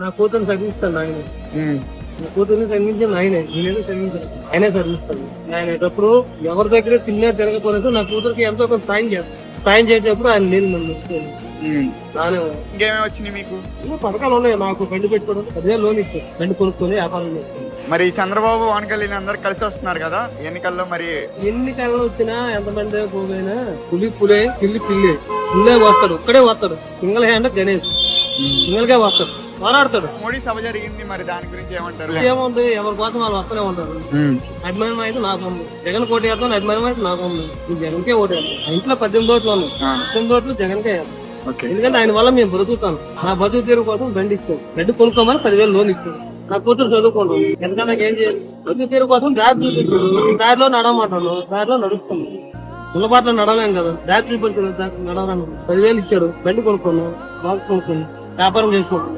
నా కూతురు చదివిస్తాను ఆయన. నా కూతుర్ని చదివించింది ఆయనే, నేనేదో చదివించాను, ఆయనే చదివిస్తాను. ఆయన ఎప్పుడు ఎవరి దగ్గర తిరగపోలేదు. నా కూతురికి ఎంతో కొంత సాయం చేసేటప్పుడు ఆయన నేను నన్ను ఇంకేమేమి వచ్చినాయి మీకు? పథకాలు ఉన్నాయి. నాకు బండి పెట్టుకోవడం, అదే లోన్ ఇచ్చాను, బండి కొనుక్కొని వ్యాపారం చేస్తాను. మరి చంద్రబాబు పవన్ కళ్యాణ్ అందరు కలిసి వస్తున్నారు కదా ఎన్నికల్లో, మరి ఎన్నికల్లో వచ్చినా ఎంతమంది పోగైనా పులే పిల్లే వస్తాడు, ఒక్కడే వస్తాడు. సింగిల్ హ్యాండ్ గణేష్ సింగిల్ గా వస్తాడు, పోరాడతాడు. మోడీ సభ జరిగింది, మరి దాని గురించి ఏమంటారు? ఏముంది, ఎవరి కోసం వాళ్ళు వస్తూనే ఉంటారు. అభిమానం అయితే నాకు ఉంది, జగన్ కోటి వేస్తాను. అభిమానం అయితే నాకు ఉంది, జగన్కే ఓటు వేస్తాను. ఇంట్లో 18 ఓట్లు ఉన్నాయి, 18 ఓట్లు జగన్కే వేస్తాను. ఎందుకంటే ఆయన వల్ల మేము బ్రతుకుతాను. నా బతుకు తీరు కోసం బండి ఇస్తాను, బండి కొనుక్కోమని 10,000 లోన్ ఇస్తాను. నా కూతురు చదువుకుంటాను. ఎందుకంటే నాకు ఏం చేయాలి, బతుకు తీరు కోసం దారిలో నడవమంటాను, దారిలో నడుస్తాను. ముళ్ళపాట్లో నడవలేం కదా, దారి చూపించాను, నడవడానికి 10,000 ఇచ్చాడు. బండి కొనుక్కోను, బాగా కొనుక్కొని వ్యాపారం చేసుకోండి.